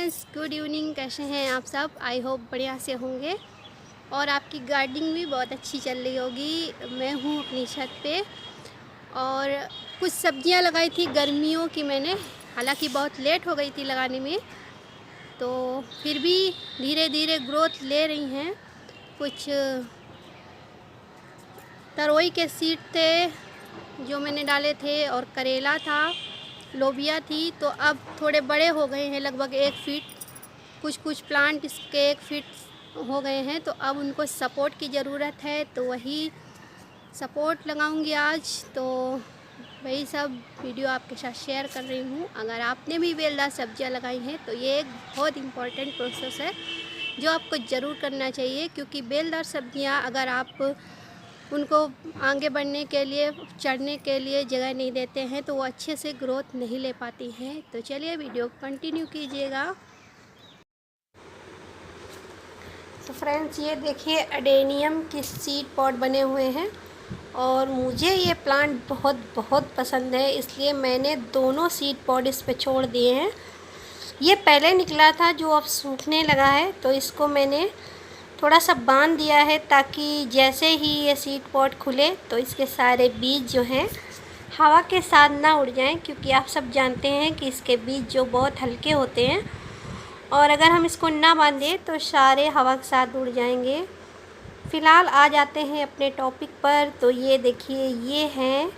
Friends, good evening. कैसे हैं आप सब? आई होप बढ़िया से होंगे और आपकी गार्डनिंग भी बहुत अच्छी चल रही होगी। मैं हूँ अपनी छत पे और कुछ सब्जियां लगाई थी गर्मियों की मैंने, हालांकि बहुत लेट हो गई थी लगाने में, तो फिर भी धीरे धीरे ग्रोथ ले रही हैं। कुछ तरोई के सीड थे जो मैंने डाले थे और करेला था, लोबिया थी, तो अब थोड़े बड़े हो गए हैं, लगभग 1 फीट। कुछ कुछ प्लांट इसके 1 फीट हो गए हैं, तो अब उनको सपोर्ट की ज़रूरत है, तो वही सपोर्ट लगाऊंगी आज। तो वही सब वीडियो आपके साथ शेयर कर रही हूँ। अगर आपने भी बेलदार सब्जियां लगाई हैं तो ये एक बहुत इम्पॉर्टेंट प्रोसेस है जो आपको ज़रूर करना चाहिए, क्योंकि बेलदार सब्जियां अगर आप उनको आगे बढ़ने के लिए, चढ़ने के लिए जगह नहीं देते हैं तो वो अच्छे से ग्रोथ नहीं ले पाती हैं। तो चलिए वीडियो कंटिन्यू कीजिएगा। तो फ्रेंड्स, ये देखिए एडेनियम के सीड पॉट बने हुए हैं और मुझे ये प्लांट बहुत बहुत पसंद है, इसलिए मैंने दोनों सीड पॉट इस पे छोड़ दिए हैं। ये पहले निकला था जो अब सूखने लगा है, तो इसको मैंने थोड़ा सा बांध दिया है ताकि जैसे ही ये सीड पॉट खुले तो इसके सारे बीज जो हैं हवा के साथ ना उड़ जाएं, क्योंकि आप सब जानते हैं कि इसके बीज जो बहुत हल्के होते हैं और अगर हम इसको ना बांधें तो सारे हवा के साथ उड़ जाएंगे। फ़िलहाल आ जाते हैं अपने टॉपिक पर। तो ये देखिए, ये हैं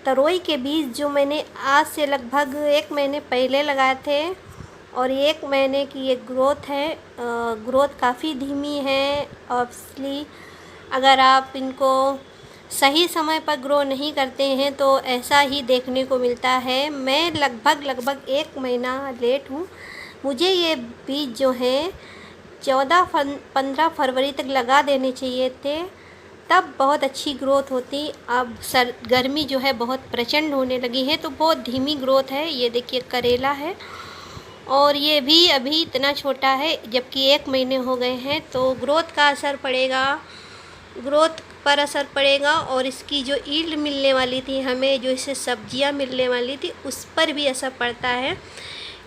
तरोई के बीज जो मैंने आज से लगभग 1 महीने पहले लगाए थे और 1 महीने की ये ग्रोथ है। ग्रोथ काफ़ी धीमी है ऑब्वियसली। अगर आप इनको सही समय पर ग्रो नहीं करते हैं तो ऐसा ही देखने को मिलता है। मैं लगभग 1 महीना लेट हूँ। मुझे ये बीज जो हैं 14-15 फरवरी तक लगा देने चाहिए थे, तब बहुत अच्छी ग्रोथ होती। अब गर्मी जो है बहुत प्रचंड होने लगी है तो बहुत धीमी ग्रोथ है। ये देखिए करेला है और ये भी अभी इतना छोटा है, जबकि 1 महीने हो गए हैं। तो ग्रोथ का असर पड़ेगा, ग्रोथ पर असर पड़ेगा और इसकी जो ईल्ड मिलने वाली थी हमें, जो इससे सब्जियां मिलने वाली थी, उस पर भी असर पड़ता है।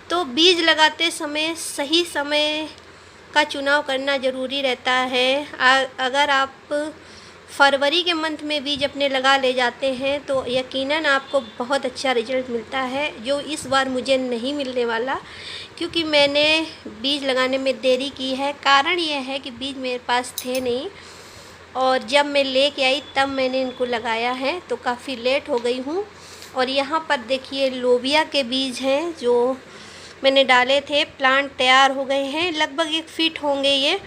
तो बीज लगाते समय सही समय का चुनाव करना ज़रूरी रहता है। अगर आप फरवरी के मंथ में बीज अपने लगा ले जाते हैं तो यकीनन आपको बहुत अच्छा रिजल्ट मिलता है, जो इस बार मुझे नहीं मिलने वाला, क्योंकि मैंने बीज लगाने में देरी की है। कारण ये है कि बीज मेरे पास थे नहीं और जब मैं लेके आई तब मैंने इनको लगाया है, तो काफ़ी लेट हो गई हूँ। और यहाँ पर देखिए लोबिया के बीज हैं जो मैंने डाले थे, प्लांट तैयार हो गए हैं, लगभग 1 फीट होंगे ये।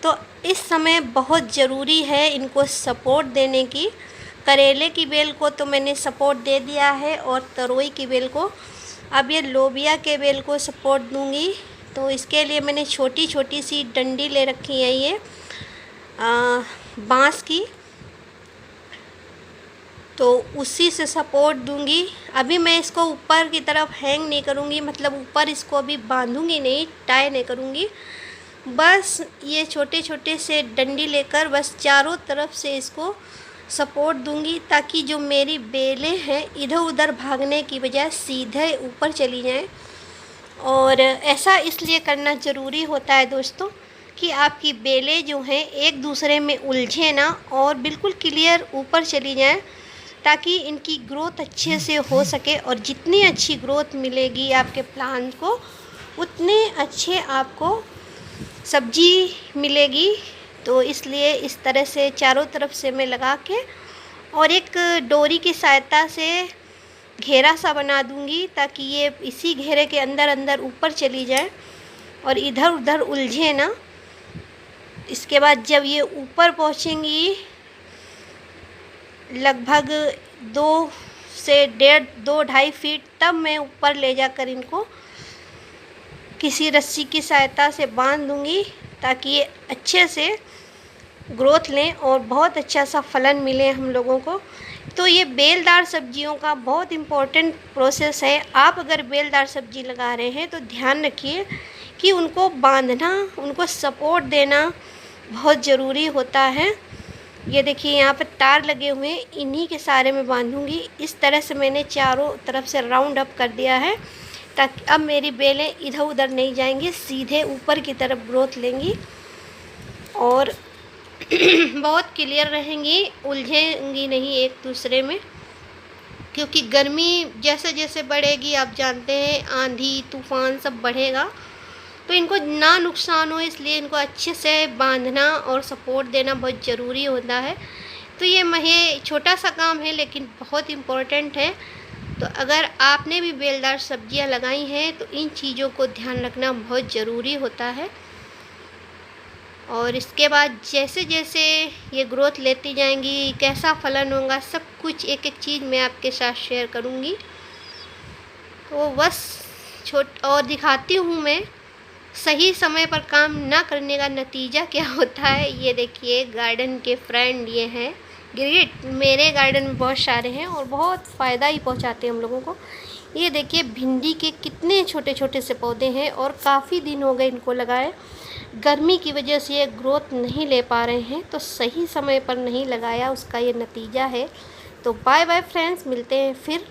तो इस समय बहुत ज़रूरी है इनको सपोर्ट देने की। करेले की बेल को तो मैंने सपोर्ट दे दिया है और तरोई की बेल को, अब ये लोबिया के बेल को सपोर्ट दूंगी। तो इसके लिए मैंने छोटी छोटी सी डंडी ले रखी है, ये बांस की, तो उसी से सपोर्ट दूंगी। अभी मैं इसको ऊपर की तरफ हैंग नहीं करूंगी, मतलब ऊपर इसको अभी बांधूंगी नहीं, टाई नहीं करूंगी। बस ये छोटे छोटे से डंडी लेकर बस चारों तरफ से इसको सपोर्ट दूंगी, ताकि जो मेरी बेलें हैं इधर उधर भागने की बजाय सीधे ऊपर चली जाएं। और ऐसा इसलिए करना ज़रूरी होता है दोस्तों कि आपकी बेलें जो हैं एक दूसरे में उलझे ना और बिल्कुल क्लियर ऊपर चली जाएं, ताकि इनकी ग्रोथ अच्छे से हो सके। और जितनी अच्छी ग्रोथ मिलेगी आपके प्लांट को, उतने अच्छे आपको सब्जी मिलेगी। तो इसलिए इस तरह से चारों तरफ से मैं लगा के और एक डोरी की सहायता से घेरा सा बना दूंगी, ताकि ये इसी घेरे के अंदर अंदर ऊपर चली जाए और इधर उधर उलझे ना। इसके बाद जब ये ऊपर पहुंचेंगी लगभग 2 से 2.5 फीट, तब मैं ऊपर ले जाकर इनको किसी रस्सी की सहायता से बांध दूंगी, ताकि ये अच्छे से ग्रोथ लें और बहुत अच्छा सा फलन मिले हम लोगों को। तो ये बेलदार सब्जियों का बहुत इम्पोर्टेंट प्रोसेस है। आप अगर बेलदार सब्जी लगा रहे हैं तो ध्यान रखिए कि उनको बांधना, उनको सपोर्ट देना बहुत ज़रूरी होता है। ये देखिए यहाँ पर तार लगे हुए हैं, इन्हीं के सहारे में बांधूंगी। इस तरह से मैंने चारों तरफ से राउंड अप कर दिया है, ताकि अब मेरी बेलें इधर उधर नहीं जाएंगी, सीधे ऊपर की तरफ ग्रोथ लेंगी और बहुत क्लियर रहेंगी, उलझेंगी नहीं एक दूसरे में। क्योंकि गर्मी जैसे जैसे बढ़ेगी, आप जानते हैं आंधी तूफ़ान सब बढ़ेगा, तो इनको ना नुकसान हो इसलिए इनको अच्छे से बांधना और सपोर्ट देना बहुत ज़रूरी होता है। तो ये छोटा सा काम है लेकिन बहुत इम्पोर्टेंट है। तो अगर आपने भी बेलदार सब्जियां लगाई हैं तो इन चीज़ों को ध्यान रखना बहुत ज़रूरी होता है। और इसके बाद जैसे जैसे ये ग्रोथ लेती जाएंगी, कैसा फलन होगा, सब कुछ एक एक चीज़ मैं आपके साथ शेयर करूँगी। तो बस और दिखाती हूँ मैं सही समय पर काम ना करने का नतीजा क्या होता है। ये देखिए गार्डन के फ्रेंड ये हैं गिरगिट, मेरे गार्डन में बहुत सारे हैं और बहुत फ़ायदा ही पहुंचाते हैं हम लोगों को। ये देखिए भिंडी के कितने छोटे छोटे से पौधे हैं और काफ़ी दिन हो गए इनको लगाए। गर्मी की वजह से ये ग्रोथ नहीं ले पा रहे हैं, तो सही समय पर नहीं लगाया, उसका ये नतीजा है। तो बाय बाय फ्रेंड्स, मिलते हैं फिर